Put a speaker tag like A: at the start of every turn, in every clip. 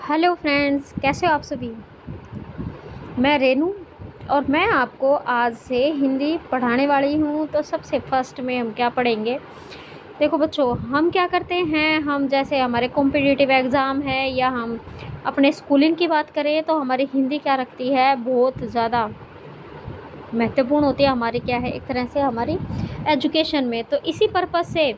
A: Hello friends, कैसे हो आप सभी। मैं रेनू और मैं आपको आज से हिंदी पढ़ाने वाली हूँ। तो सबसे फर्स्ट में हम क्या पढ़ेंगे। देखो बच्चों, हम क्या करते हैं, हम जैसे हमारे कॉम्पिटिटिव एग्ज़ाम है या हम अपने स्कूलिंग की बात करें तो हमारी हिंदी क्या रखती है, बहुत ज़्यादा महत्वपूर्ण होती है हमारी, क्या है, एक तरह से हमारी एजुकेशन में। तो इसी पर्पज़ से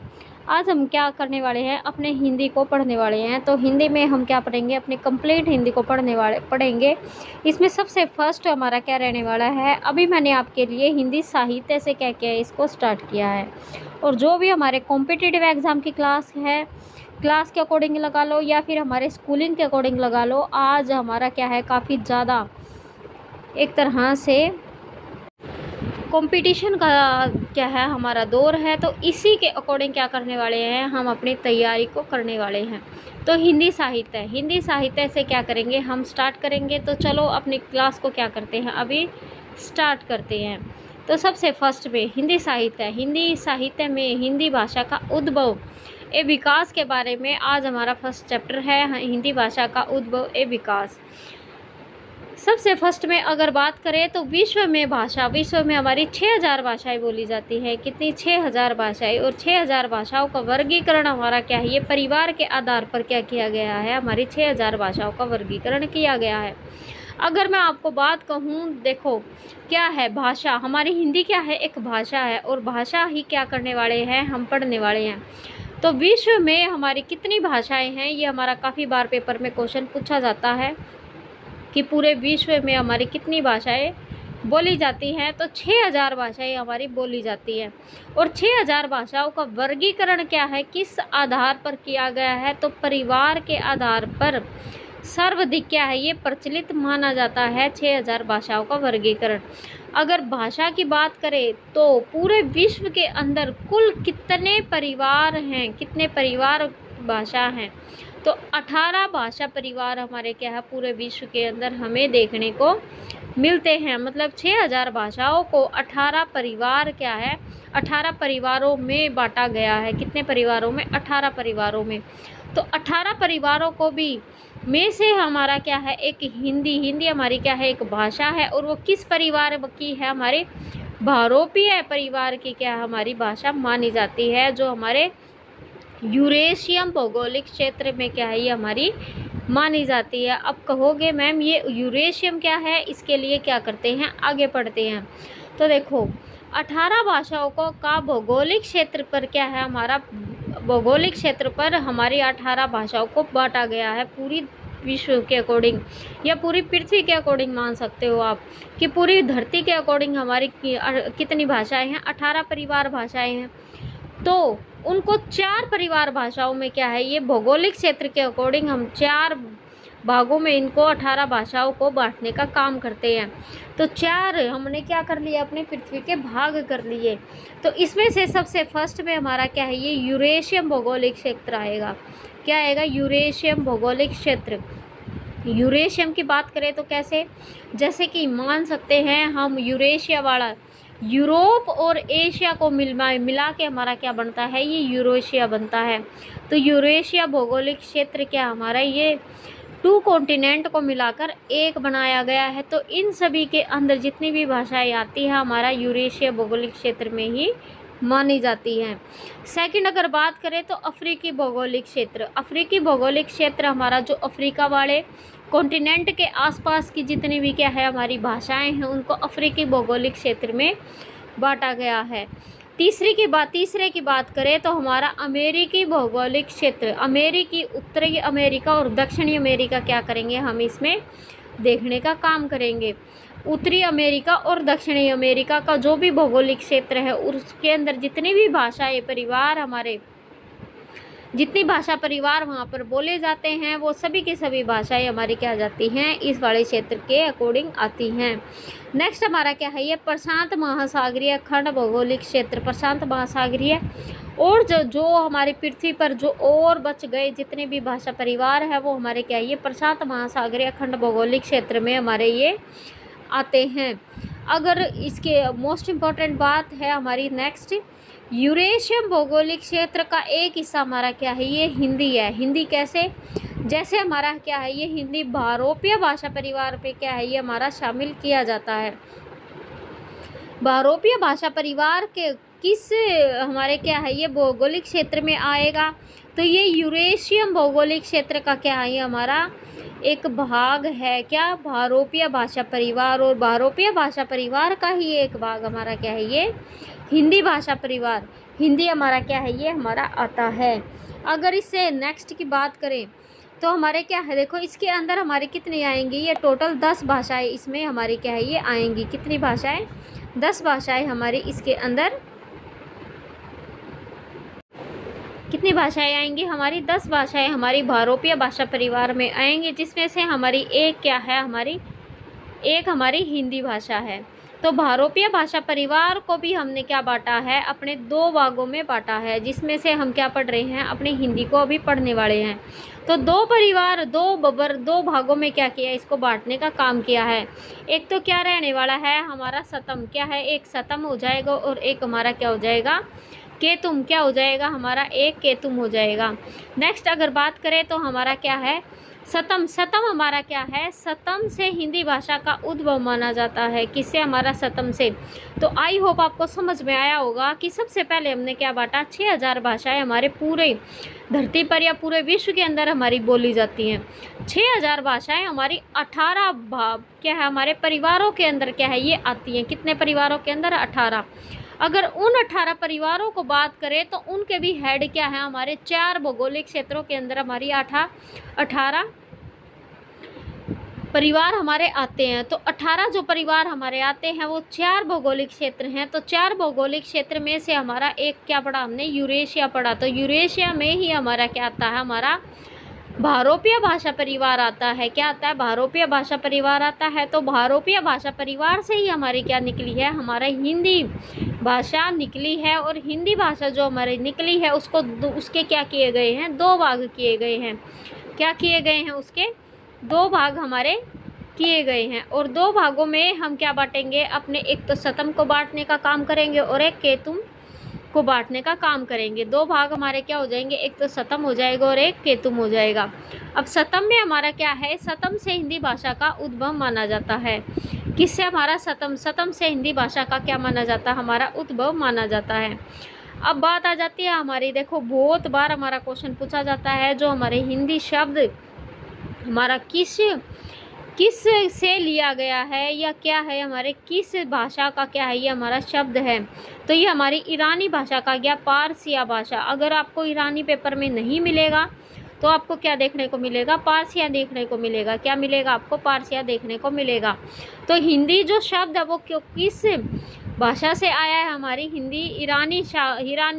A: आज हम क्या करने वाले हैं, अपने हिंदी को पढ़ने वाले हैं। तो हिंदी में हम क्या पढ़ेंगे, अपने कंप्लीट हिंदी को पढ़ेंगे। इसमें सबसे फर्स्ट हमारा क्या रहने वाला है, अभी मैंने आपके लिए हिंदी साहित्य से क्या किया है, इसको स्टार्ट किया है। और जो भी हमारे कॉम्पिटिटिव एग्ज़ाम की क्लास है, क्लास के अकॉर्डिंग लगा लो या फिर हमारे स्कूलिंग के अकॉर्डिंग लगा लो, आज हमारा क्या है, काफ़ी ज़्यादा एक तरह से कंपटीशन का क्या है, हमारा दौर है। तो इसी के अकॉर्डिंग क्या करने वाले हैं, हम अपनी तैयारी को करने वाले हैं। तो हिंदी साहित्य से क्या करेंगे, हम स्टार्ट करेंगे। तो चलो अपनी क्लास को क्या करते हैं, अभी स्टार्ट करते हैं। तो सबसे फर्स्ट में हिंदी साहित्य में हिंदी भाषा का उद्भव ए विकास के बारे में आज हमारा फर्स्ट चैप्टर है, हिंदी भाषा का उद्भव ए विकास। सबसे फर्स्ट में अगर बात करें तो विश्व में हमारी 6000 भाषाएं बोली जाती है। कितनी, 6000 भाषाएं। और 6000 भाषाओं का वर्गीकरण हमारा क्या है, ये परिवार के आधार पर क्या किया गया है, हमारी 6000 भाषाओं का वर्गीकरण किया गया है। अगर मैं आपको बात कहूँ, देखो क्या है भाषा, हमारी हिंदी क्या है, एक भाषा है। और भाषा ही क्या करने वाले हैं, हम पढ़ने वाले हैं। तो विश्व में हमारी कितनी भाषाएं हैं, ये हमारा काफ़ी बार पेपर में क्वेश्चन पूछा जाता है कि पूरे विश्व में हमारी कितनी भाषाएं बोली जाती हैं। तो 6000 भाषाएं हमारी बोली जाती हैं। और 6000 भाषाओं का वर्गीकरण क्या है, किस आधार पर किया गया है, तो परिवार के आधार पर सर्वाधिक क्या है, ये प्रचलित माना जाता है 6000 भाषाओं का वर्गीकरण। अगर भाषा की बात करें तो पूरे विश्व के अंदर कुल कितने परिवार हैं, कितने परिवार भाषा हैं, तो 18 भाषा परिवार हमारे क्या है, पूरे विश्व के अंदर हमें देखने को मिलते हैं। मतलब 6000 भाषाओं को 18 परिवार क्या है, 18 परिवारों में बांटा गया है। कितने परिवारों में, 18 परिवारों में। तो 18 परिवारों को भी में से हमारा क्या है, एक हिंदी हमारी क्या है, एक भाषा है। और वो किस परिवार की है, हमारे बहुरूपीय परिवार की क्या है, हमारी भाषा मानी जाती है, जो हमारे यूरेशियम भौगोलिक क्षेत्र में क्या है, ये हमारी मानी जाती है। अब कहोगे मैम ये यूरेशियम क्या है, इसके लिए क्या करते हैं, आगे पढ़ते हैं। तो देखो 18 भाषाओं को का भौगोलिक क्षेत्र पर क्या है, हमारा भौगोलिक क्षेत्र पर हमारी 18 भाषाओं को बांटा गया है। पूरी विश्व के अकॉर्डिंग या पूरी पृथ्वी के अकॉर्डिंग मान सकते हो आप, कि पूरी धरती के अकॉर्डिंग हमारी कितनी भाषाएं हैं, 18 परिवार भाषाएं हैं। तो उनको 4 परिवार भाषाओं में क्या है, ये भौगोलिक क्षेत्र के अकॉर्डिंग हम 4 भागों में इनको 18 भाषाओं को बांटने का काम करते हैं। तो 4 हमने क्या कर लिया, अपने पृथ्वी के भाग कर लिए। तो इसमें से सबसे फर्स्ट में हमारा क्या है, ये यूरेशियम भौगोलिक क्षेत्र आएगा। क्या आएगा, यूरेशियम भौगोलिक क्षेत्र। यूरेशियम की बात करें तो कैसे, जैसे कि मान सकते हैं हम यूरेशिया वाला, यूरोप और एशिया को मिला के हमारा क्या बनता है, ये यूरेशिया बनता है। तो यूरेशिया भौगोलिक क्षेत्र क्या हमारा, ये 2 कॉन्टिनेंट को मिलाकर एक बनाया गया है। तो इन सभी के अंदर जितनी भी भाषाएं आती है, हमारा यूरेशिया भौगोलिक क्षेत्र में ही मानी जाती हैं। सेकंड अगर बात करें तो अफ्रीकी भौगोलिक क्षेत्र हमारा, जो अफ्रीका वाले कॉन्टिनेंट के आसपास की जितनी भी क्या है हमारी भाषाएं हैं, उनको अफ्रीकी भौगोलिक क्षेत्र में बांटा गया है। तीसरे की बात करें तो हमारा अमेरिकी भौगोलिक क्षेत्र, उत्तरी अमेरिका और दक्षिणी अमेरिका क्या करेंगे, हम इसमें देखने का काम करेंगे। उत्तरी अमेरिका और दक्षिणी अमेरिका का जो भी भौगोलिक क्षेत्र है, उसके अंदर जितनी भी भाषाएं परिवार हमारे, जितनी भाषा परिवार वहाँ पर बोले जाते हैं, वो सभी की सभी भाषाएं हमारी क्या जाती हैं, इस वाले क्षेत्र के अकॉर्डिंग आती हैं। नेक्स्ट हमारा क्या है, ये प्रशांत महासागरीय खंड भौगोलिक क्षेत्र, प्रशांत महासागरीय। और जो हमारी पृथ्वी पर जो और बच गए जितने भी भाषा परिवार है, वो हमारे क्या है, ये प्रशांत महासागरीय खंड भौगोलिक क्षेत्र में हमारे ये आते हैं। अगर इसके मोस्ट इम्पॉर्टेंट बात है हमारी नेक्स्ट, यूरेशियम भौगोलिक क्षेत्र का एक हिस्सा हमारा क्या है, ये हिंदी है। हिंदी कैसे, जैसे हमारा क्या है ये हिंदी बहुरूपीय भाषा परिवार पे क्या है ये हमारा शामिल किया जाता है। बहुरूपीय भाषा परिवार के किस हमारे क्या है ये भौगोलिक क्षेत्र में आएगा, तो ये यूरेशियन भौगोलिक क्षेत्र का क्या है ये हमारा एक भाग है, क्या बहुरूपीय भाषा परिवार। और बहुरूपीय भाषा परिवार का ही एक भाग हमारा क्या है ये हिंदी भाषा परिवार, हिंदी हमारा क्या है ये हमारा आता है। अगर इससे नेक्स्ट की बात करें तो हमारे क्या है देखो इसके अंदर हमारे कितनी आएंगी, ये टोटल 10 भाषाएं इसमें हमारी क्या है ये आएंगी। कितनी भाषाएं? 10 भाषाएं हमारी इसके अंदर, कितनी भाषाएं आएंगी हमारी? 10 भाषाएं हमारी बहुरूपीय भाषा परिवार में आएंगी, जिसमें से हमारी एक क्या है हमारी एक हमारी हिंदी भाषा है। तो बहुरूपीय भाषा परिवार को भी हमने क्या बांटा है अपने 2 भागों में बांटा है, जिसमें से हम क्या पढ़ रहे हैं अपनी हिंदी को अभी पढ़ने वाले हैं। तो 2 परिवार 2 भागों में क्या किया इसको बांटने का काम किया है। एक तो क्या रहने वाला है हमारा सतम, क्या है एक सतम हो जाएगा और एक हमारा क्या हो जाएगा केतुम, क्या हो जाएगा हमारा एक केतुम हो जाएगा। नेक्स्ट अगर बात करें तो हमारा क्या है सतम, सतम हमारा क्या है सतम से हिंदी भाषा का उद्भव माना जाता है। किससे? हमारा सतम से। तो आई होप आपको समझ में आया होगा कि सबसे पहले हमने क्या बांटा 6000 भाषाएं हमारे पूरे धरती पर या पूरे विश्व के अंदर हमारी बोली जाती हैं। 6000 भाषाएं हमारी 18 क्या है हमारे परिवारों के अंदर क्या है ये आती हैं। कितने परिवारों के अंदर? 18। अगर उन 18 परिवारों को बात करें तो उनके भी हेड क्या है हमारे 4 भौगोलिक क्षेत्रों के अंदर हमारी 18 परिवार हमारे आते हैं। तो 18 जो परिवार हमारे आते हैं वो 4 भौगोलिक क्षेत्र हैं। तो 4 भौगोलिक क्षेत्र में से हमारा एक क्या पढ़ा हमने यूरेशिया पढ़ा। तो यूरेशिया में ही हमारा क्या आता है हमारा बहुरूपीय भाषा परिवार आता है। क्या आता है? बहुरूपीय भाषा परिवार आता है। तो बहुरूपीय भाषा परिवार से ही हमारी क्या निकली है हमारा हिंदी भाषा निकली है। और हिंदी भाषा जो हमारी निकली है उसको उसके क्या किए गए हैं 2 भाग किए गए हैं। क्या किए गए हैं? उसके 2 भाग हमारे किए गए हैं। और 2 भागों में हम क्या बांटेंगे अपने, एक तो सतम को बांटने का काम करेंगे और एक केतुम को बांटने का काम करेंगे। 2 भाग हमारे क्या हो जाएंगे, एक तो सतम हो जाएगा और एक केतुम हो जाएगा। अब सतम में हमारा क्या है सतम से हिंदी भाषा का उद्भव माना जाता है। किससे? हमारा सतम से हिंदी भाषा का क्या माना जाता है हमारा उद्भव माना जाता है। अब बात आ जाती है हमारी, देखो बहुत बार हमारा क्वेश्चन पूछा जाता है जो हमारे हिंदी शब्द हमारा किस से लिया गया है या क्या है हमारे किस भाषा का क्या है ये हमारा शब्द है। तो ये हमारी ईरानी भाषा का या पारसिया भाषा। अगर आपको ईरानी पेपर में नहीं मिलेगा तो आपको क्या देखने को मिलेगा पारसिया देखने को मिलेगा। क्या मिलेगा आपको? पारसिया देखने को मिलेगा। तो हिंदी जो शब्द है वो क्यों किस भाषा से आया है हमारी हिंदी ईरानी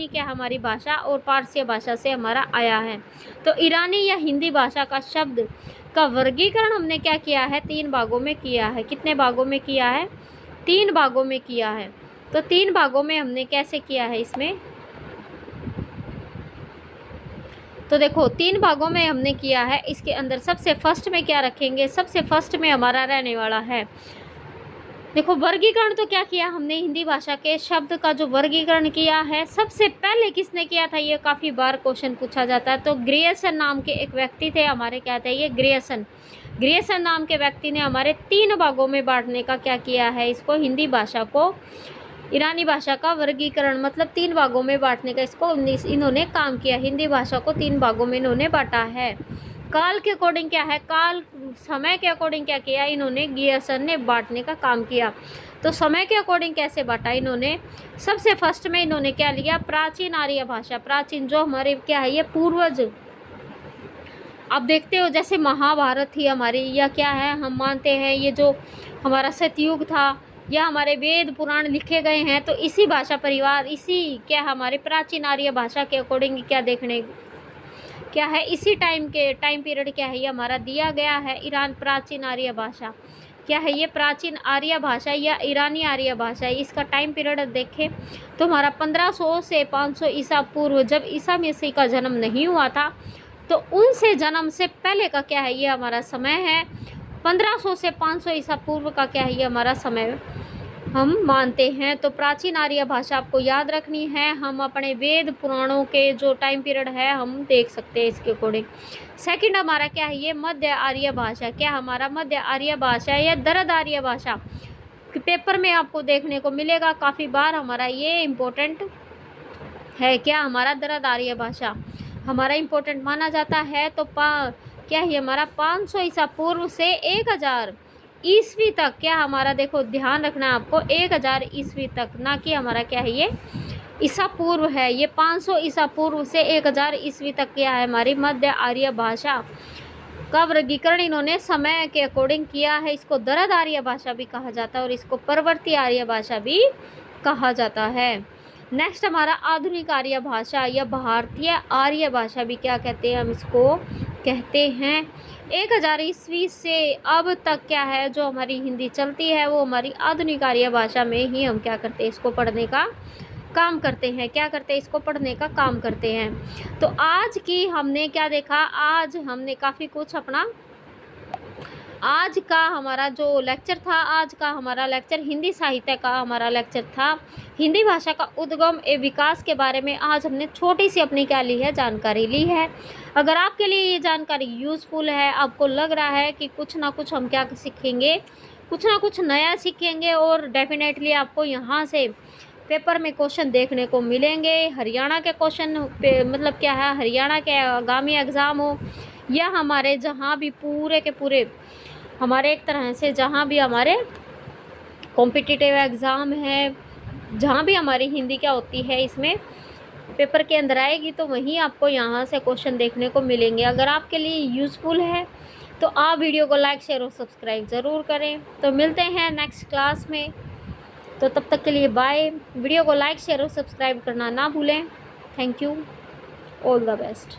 A: क्या हमारी भाषा और पारसिया भाषा से हमारा आया है। तो ईरानी या हिंदी भाषा का शब्द का वर्गीकरण हमने क्या किया है 3 भागों में किया है। कितने भागों में किया है? 3 भागों में किया है। तो 3 भागों में हमने कैसे किया है इसमें, तो देखो 3 भागों में हमने किया है। इसके अंदर सबसे फर्स्ट में क्या रखेंगे, सबसे फर्स्ट में हमारा रहने वाला है देखो वर्गीकरण। तो क्या किया हमने हिंदी भाषा के शब्द का जो वर्गीकरण किया है सबसे पहले किसने किया था, ये काफ़ी बार क्वेश्चन पूछा जाता है। तो ग्रियर्सन नाम के एक व्यक्ति थे हमारे, क्या थे ये ग्रियर्सन नाम के व्यक्ति ने हमारे 3 भागों में बांटने का क्या किया है इसको, हिंदी भाषा को ईरानी भाषा का वर्गीकरण मतलब 3 भागों में बांटने का इसको इन्होंने काम किया। हिंदी भाषा को 3 भागों में इन्होंने बांटा है। काल के अकॉर्डिंग क्या है, काल समय के अकॉर्डिंग क्या किया इन्होंने, ग्रियर्सन ने बांटने का काम किया। तो समय के अकॉर्डिंग कैसे बांटा इन्होंने, सबसे फर्स्ट में इन्होंने क्या लिया प्राचीन आर्य भाषा, प्राचीन जो हमारे क्या है ये पूर्वज। आप देखते हो जैसे महाभारत थी हमारी या क्या है हम मानते हैं ये जो हमारा सतयुग था या हमारे वेद पुराण लिखे गए हैं तो इसी भाषा परिवार इसी क्या हमारे प्राचीन आर्य भाषा के अकॉर्डिंग क्या देखने क्या है इसी टाइम पीरियड क्या है ये हमारा दिया गया है। ईरान प्राचीन आर्य भाषा क्या है ये प्राचीन आर्य भाषा या ईरानी आर्य भाषा, इसका टाइम पीरियड देखें तो हमारा 1500 से 500 ईसा पूर्व, जब ईसा मसीह का जन्म नहीं हुआ था तो उनसे जन्म से पहले का क्या है ये हमारा समय है। 1500 से 500 ईसा पूर्व का क्या है ये हमारा समय हम मानते हैं। तो प्राचीन आर्य भाषा आपको याद रखनी है। हम अपने वेद पुराणों के जो टाइम पीरियड है हम देख सकते हैं इसके अकॉर्डिंग। सेकंड हमारा क्या है, ये मध्य आर्य भाषा। क्या हमारा मध्य आर्य भाषा या दरद आर्य भाषा पेपर में आपको देखने को मिलेगा काफ़ी बार। हमारा ये इम्पोर्टेंट है। क्या हमारा दरद आर्य भाषा हमारा इम्पोर्टेंट माना जाता है। तो क्या है हमारा 500 ईसा पूर्व से 1000 ईस्वी तक। क्या हमारा देखो ध्यान रखना है आपको 1000 ईस्वी तक, ना कि हमारा क्या है ये ईसा पूर्व है। ये 500 ईसा पूर्व से 1000 ईस्वी तक क्या है हमारी मध्य आर्य भाषा का वर्गीकरण इन्होंने समय के अकॉर्डिंग किया है। इसको दरद आर्य भाषा भी कहा जाता है और इसको परवर्ती आर्य भाषा भी कहा जाता है। नेक्स्ट हमारा आधुनिक आर्य भाषा या भारतीय आर्य भाषा भी क्या कहते हैं, हम इसको कहते हैं। 1000 ईस्वी से अब तक क्या है जो हमारी हिंदी चलती है वो हमारी आधुनिक आर्य भाषा में ही हम क्या करते हैं इसको पढ़ने का काम करते हैं। क्या करते हैं इसको पढ़ने का काम करते हैं। तो आज की हमने क्या देखा, आज हमने काफ़ी कुछ अपना आज का हमारा जो लेक्चर था, आज का हमारा लेक्चर हिंदी साहित्य का हमारा लेक्चर था। हिंदी भाषा का उद्गम एवं विकास के बारे में आज हमने छोटी सी अपनी क्या ली है जानकारी ली है। अगर आपके लिए ये जानकारी यूज़फुल है, आपको लग रहा है कि कुछ ना कुछ हम क्या सीखेंगे, कुछ ना कुछ नया सीखेंगे और डेफिनेटली आपको यहाँ से पेपर में क्वेश्चन देखने को मिलेंगे। हरियाणा के क्वेश्चन पे मतलब क्या है, हरियाणा के आगामी एग्ज़ाम हो या हमारे जहाँ भी पूरे के पूरे हमारे एक तरह से जहाँ भी हमारे कॉम्पिटिटिव एग्ज़ाम है, जहाँ भी हमारी हिंदी क्या होती है इसमें पेपर के अंदर आएगी, तो वहीं आपको यहाँ से क्वेश्चन देखने को मिलेंगे। अगर आपके लिए यूज़फुल है तो आप वीडियो को लाइक शेयर और सब्सक्राइब ज़रूर करें। तो मिलते हैं नेक्स्ट क्लास में, तो तब तक के लिए बाय। वीडियो को लाइक शेयर और सब्सक्राइब करना ना भूलें। Thank you, all the best.